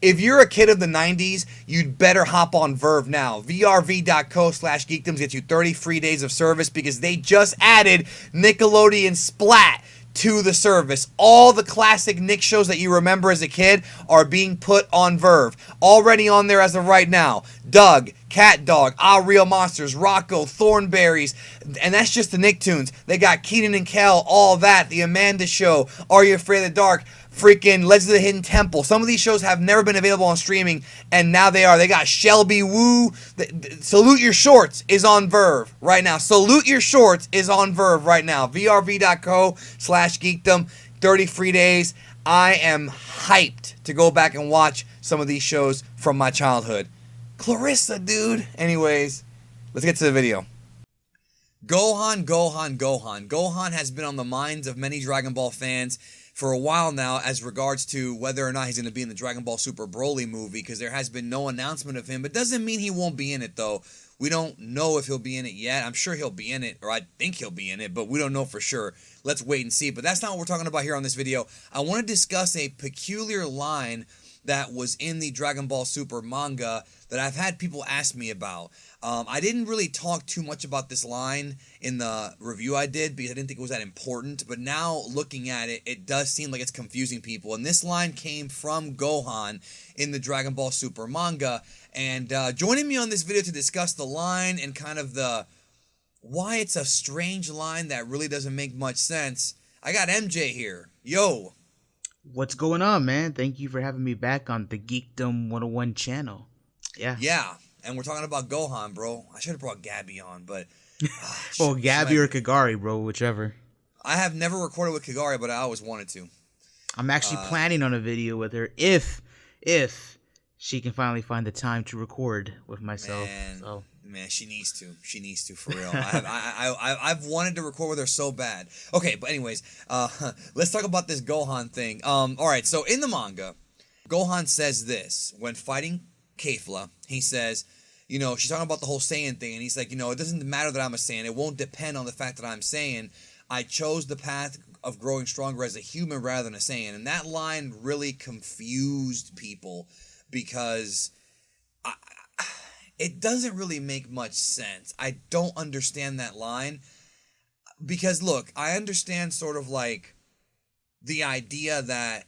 If you're a kid of the 90s, you'd better hop on Verve now. vrv.co/geekdoms gets you 30 free days of service because they just added Nickelodeon Splat to the service. All the classic Nick shows that you remember as a kid are being put on Verve. Already on there as of right now. Doug, Cat Dog, Ah Real Monsters, Rocco, Thornberries, and that's just the Nicktoons. They got Keenan and Kel, All That, The Amanda Show, Are You Afraid of the Dark, freaking Legends of the Hidden Temple. Some of these shows have never been available on streaming, and now they are. They got Shelby Woo. Salute Your Shorts is on Verve right now. Salute Your Shorts is on Verve right now. vrv.co/geekdom. 30 free days. I am hyped to go back and watch some of these shows from my childhood. Clarissa, dude. Anyways, let's get to the video. Gohan, Gohan, Gohan. Gohan has been on the minds of many Dragon Ball fans for a while now as regards to whether or not he's going to be in the Dragon Ball Super Broly movie, because there has been no announcement of him. It doesn't mean he won't be in it, though. We don't know if he'll be in it yet. I'm sure he'll be in it, or I think he'll be in it, but we don't know for sure. Let's wait and see. But that's not what we're talking about here on this video. I want to discuss a peculiar line that was in the Dragon Ball Super manga that I've had people ask me about. I didn't really talk too much about this line in the review I did because I didn't think it was that important, but now looking at it, it does seem like it's confusing people. And this line came from Gohan in the Dragon Ball Super manga. And joining me on this video to discuss the line and kind of the why it's a strange line that really doesn't make much sense, I got MJ here. Yo. What's going on, man? Thank you for having me back on the Geekdom 101 channel. Yeah. And we're talking about Gohan, bro. I should have brought Gabby on, but... Well, Gabby or Kagari, bro, whichever. I have never recorded with Kagari, but I always wanted to. I'm actually planning on a video with her if she can finally find the time to record with myself. Man, she needs to. She needs to, for real. I've wanted to record with her so bad. Okay, but anyways, let's talk about this Gohan thing. All right, so in the manga, Gohan says this when fighting Kefla. He says, you know, she's talking about the whole Saiyan thing, and he's like, you know, it doesn't matter that I'm a Saiyan. It won't depend on the fact that I'm Saiyan. I chose the path of growing stronger as a human rather than a Saiyan. And that line really confused people because it doesn't really make much sense. I don't understand that line because, look, I understand sort of like the idea that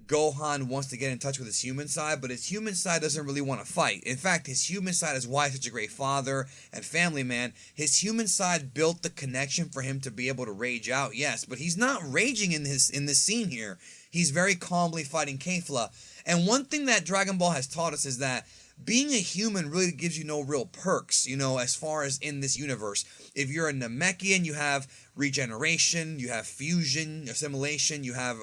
Gohan wants to get in touch with his human side, but his human side doesn't really want to fight. In fact, his human side is why he's such a great father and family man. His human side built the connection for him to be able to rage out, yes, but he's not raging in this scene here. He's very calmly fighting Kefla. And one thing that Dragon Ball has taught us is that being a human really gives you no real perks, you know, as far as in this universe. If you're a Namekian, you have regeneration, you have fusion, assimilation, you have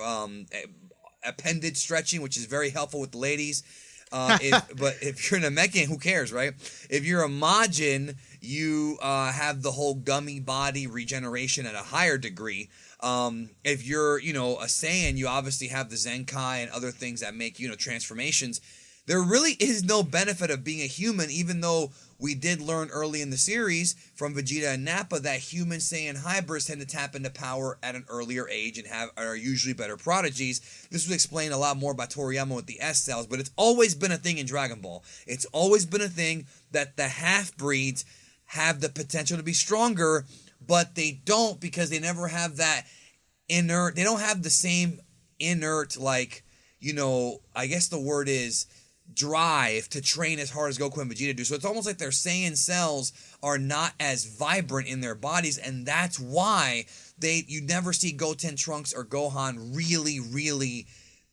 appendage stretching, which is very helpful with the ladies. But if you're a Namekian, who cares, right? If you're a Majin, you have the whole gummy body regeneration at a higher degree. If you're, you know, a Saiyan, you obviously have the Zenkai and other things that make, you know, transformations. There really is no benefit of being a human, even though we did learn early in the series from Vegeta and Nappa that human Saiyan hybrids tend to tap into power at an earlier age and are usually better prodigies. This was explained a lot more by Toriyama with the S cells, but it's always been a thing in Dragon Ball. It's always been a thing that the half-breeds have the potential to be stronger, but they don't because they never have that inert, they don't have the same inert, like, you know, I guess the word is drive to train as hard as Goku and Vegeta do. So it's almost like their Saiyan cells are not as vibrant in their bodies, and that's why you never see Goten, Trunks, or Gohan really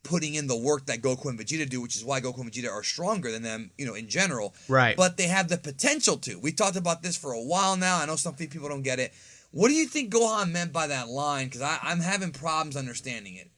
putting in the work that Goku and Vegeta do, which is why Goku and Vegeta are stronger than them, you know, in general. Right. But they have the potential to. We talked about this for a while now. I know some people don't get it. What do you think Gohan meant by that line? Because I'm having problems understanding it.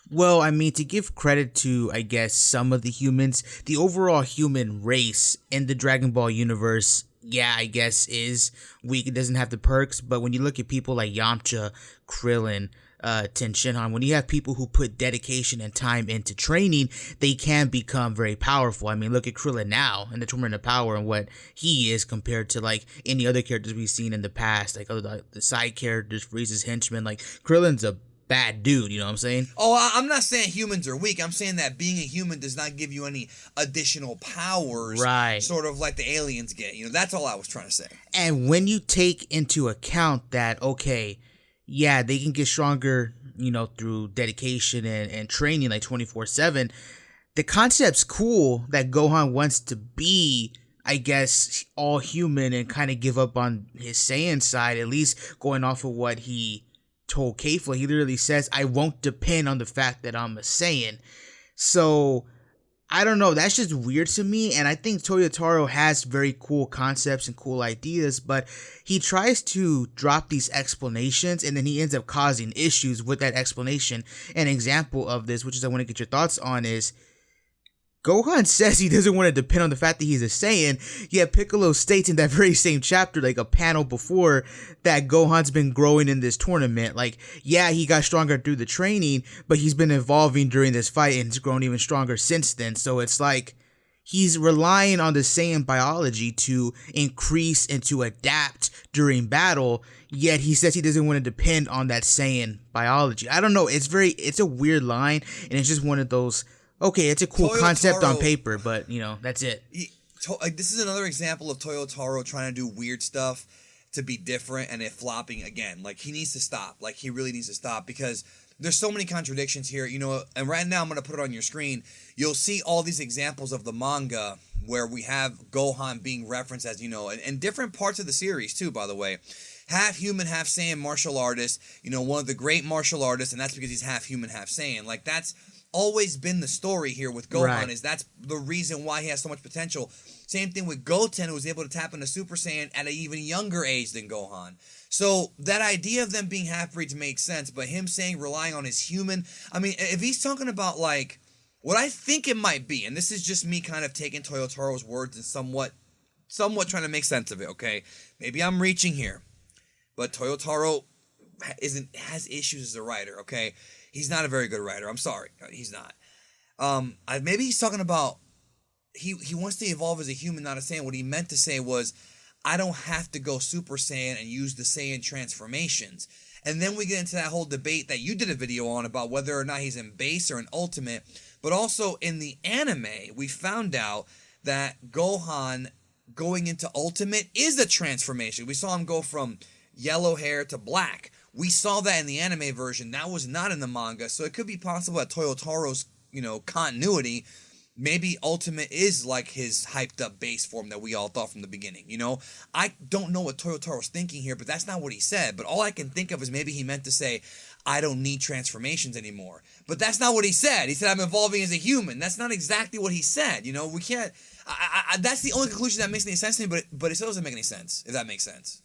Well, I mean, to give credit to, I guess, some of the humans, the overall human race in the Dragon Ball universe, yeah, I guess, is weak. It doesn't have the perks, but when you look at people like Yamcha, Krillin, Ten Shinhan, when you have people who put dedication and time into training, they can become very powerful. I mean, look at Krillin now and the Tournament of Power and what he is compared to like any other characters we've seen in the past, like the side characters, Frieza's henchmen. Like Krillin's a bad dude. You know what I'm saying? Oh, I'm not saying humans are weak. I'm saying that being a human does not give you any additional powers, Right. sort of like the aliens get. That's all I was trying to say. And when you take into account that, okay, yeah, they can get stronger, through dedication and training like 24/7, the concept's cool that Gohan wants to be, I guess, all human and kind of give up on his Saiyan side, at least going off of what he told Kefla. He literally says, I won't depend on the fact that I'm a Saiyan. So I don't know, that's just weird to me, and I think Toyotaro has very cool concepts and cool ideas, but he tries to drop these explanations and then he ends up causing issues with that explanation. An example of this, which is I want to get your thoughts on, is Gohan says he doesn't want to depend on the fact that he's a Saiyan, yet Piccolo states in that very same chapter, like a panel before, that Gohan's been growing in this tournament. Like, yeah, he got stronger through the training, but he's been evolving during this fight and has grown even stronger since then. So it's like he's relying on the Saiyan biology to increase and to adapt during battle, yet he says he doesn't want to depend on that Saiyan biology. I don't know, it's a weird line, and it's just one of those, okay, it's a cool concept on paper, but, that's it. This is another example of Toyotaro trying to do weird stuff to be different and it flopping again. Like, he needs to stop. Like, he really needs to stop because there's so many contradictions here, and right now I'm going to put it on your screen. You'll see all these examples of the manga where we have Gohan being referenced as, in different parts of the series, too, by the way. Half human, half Saiyan martial artist, one of the great martial artists, and that's because he's half human, half Saiyan. Like, that's always been the story here with Gohan, right? Is that's the reason why he has so much potential. Same thing with Goten, who was able to tap into Super Saiyan at an even younger age than Gohan. So that idea of them being half-breeds makes sense, but him saying relying on his human, I mean, if he's talking about like what I think it might be, and this is just me kind of taking Toyotaro's words and somewhat trying to make sense of it, okay? Maybe I'm reaching here, but Toyotaro has issues as a writer, okay? He's not a very good writer. I'm sorry. He's not. Maybe he's talking about he wants to evolve as a human, not a Saiyan. What he meant to say was, I don't have to go Super Saiyan and use the Saiyan transformations. And then we get into that whole debate that you did a video on about whether or not he's in base or in ultimate. But also in the anime, we found out that Gohan going into ultimate is a transformation. We saw him go from yellow hair to black. We saw that in the anime version. That was not in the manga. So it could be possible that Toyotaro's, continuity, maybe Ultimate is like his hyped up base form that we all thought from the beginning. I don't know what Toyotaro's thinking here, but that's not what he said. But all I can think of is maybe he meant to say, I don't need transformations anymore. But that's not what he said. He said, I'm evolving as a human. That's not exactly what he said. We can't, that's the only conclusion that makes any sense to me, but it still doesn't make any sense, if that makes sense.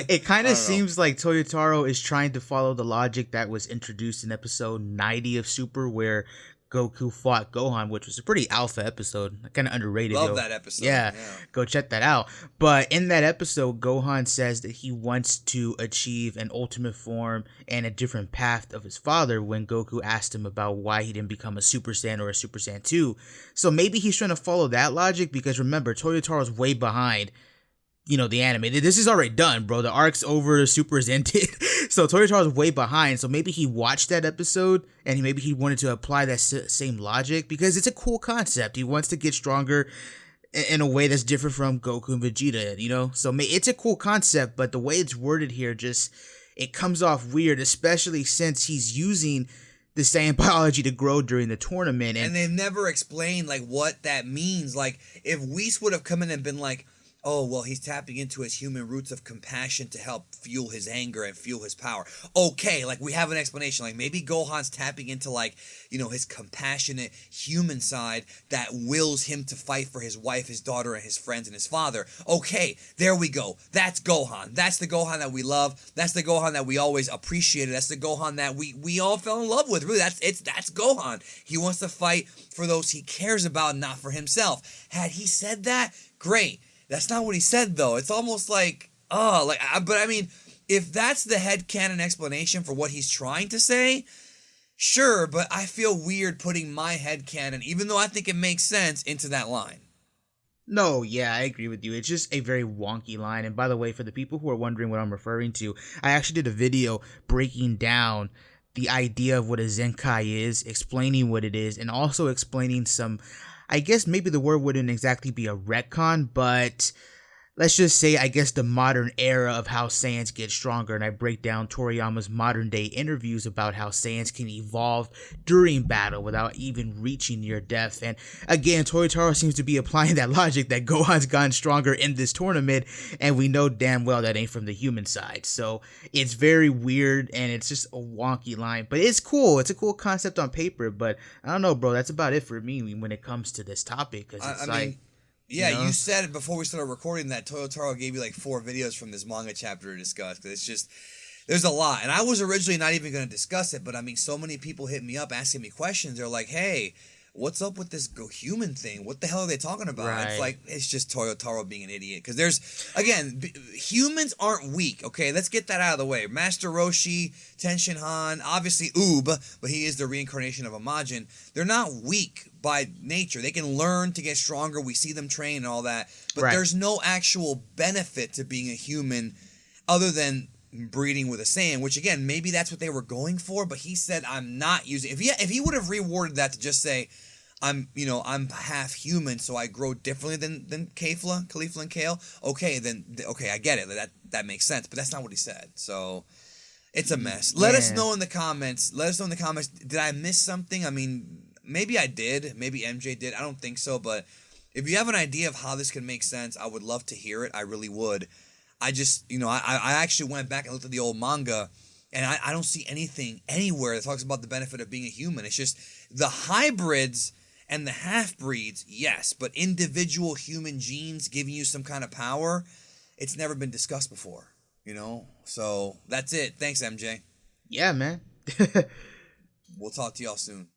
It kind of seems like Toyotaro is trying to follow the logic that was introduced in episode 90 of Super, where Goku fought Gohan, which was a pretty alpha episode, kind of underrated. Love that episode. Yeah, go check that out. But in that episode, Gohan says that he wants to achieve an ultimate form and a different path of his father when Goku asked him about why he didn't become a Super Saiyan or a Super Saiyan 2. So maybe he's trying to follow that logic because remember, Toyotaro's way behind the anime. This is already done, bro. The arc's over, Super is ended. So Toyotaro's way behind. So maybe he watched that episode and maybe he wanted to apply that same logic because it's a cool concept. He wants to get stronger in a way that's different from Goku and Vegeta, So it's a cool concept, but the way it's worded here it comes off weird, especially since he's using the Saiyan biology to grow during the tournament. And they've never explained like what that means. Like if Whis would have come in and been like, oh, well, he's tapping into his human roots of compassion to help fuel his anger and fuel his power. Okay, like we have an explanation. Like maybe Gohan's tapping into like, his compassionate human side that wills him to fight for his wife, his daughter, and his friends and his father. Okay, there we go. That's Gohan. That's the Gohan that we love. That's the Gohan that we always appreciated. That's the Gohan that we all fell in love with. Really, that's Gohan. He wants to fight for those he cares about, not for himself. Had he said that, great. That's not what he said, though. It's almost like, but I mean, if that's the headcanon explanation for what he's trying to say, sure, but I feel weird putting my headcanon, even though I think it makes sense, into that line. No, yeah, I agree with you. It's just a very wonky line. And by the way, for the people who are wondering what I'm referring to, I actually did a video breaking down the idea of what a Zenkai is, explaining what it is, and also explaining some, I guess maybe the word wouldn't exactly be a retcon, but let's just say, I guess, the modern era of how Saiyans get stronger, and I break down Toriyama's modern day interviews about how Saiyans can evolve during battle without even reaching near death. And again, Toyotaro seems to be applying that logic that Gohan's gotten stronger in this tournament, and we know damn well that ain't from the human side. So it's very weird, and it's just a wonky line, but it's cool. It's a cool concept on paper, but I don't know, bro. That's about it for me when it comes to this topic, because it's I like, mean, you yeah, you know. said before we started recording that Toyotaro gave you like 4 videos from this manga chapter to discuss. 'Cause it's just there's a lot, and I was originally not even going to discuss it, but I mean, so many people hit me up asking me questions. They're like, "Hey, what's up with this human thing? What the hell are they talking about?" It's Right. like it's just Toyotaro being an idiot. Because there's again, humans aren't weak. Okay, let's get that out of the way. Master Roshi, Tenshin Han, obviously Oob, but he is the reincarnation of a Majin. They're not weak by nature. They can learn to get stronger. We see them train and all that, but Right. there's no actual benefit to being a human other than breeding with a Saiyan, which again, maybe that's what they were going for, but he said I'm not using if he would have reworded that to just say I'm half human, so I grow differently than Khalifa and Kale. Okay, then okay, I get it. That makes sense, but that's not what he said. So it's a mess. Let us Yeah. know in the comments. Let us know in the comments. Did I miss something? I mean, maybe I did. Maybe MJ did. I don't think so, but if you have an idea of how this can make sense, I would love to hear it. I really would. I just, I actually went back and looked at the old manga, and I don't see anything anywhere that talks about the benefit of being a human. It's just the hybrids and the half breeds, yes, but individual human genes giving you some kind of power, it's never been discussed before, So that's it. Thanks, MJ. Yeah, man. We'll talk to y'all soon.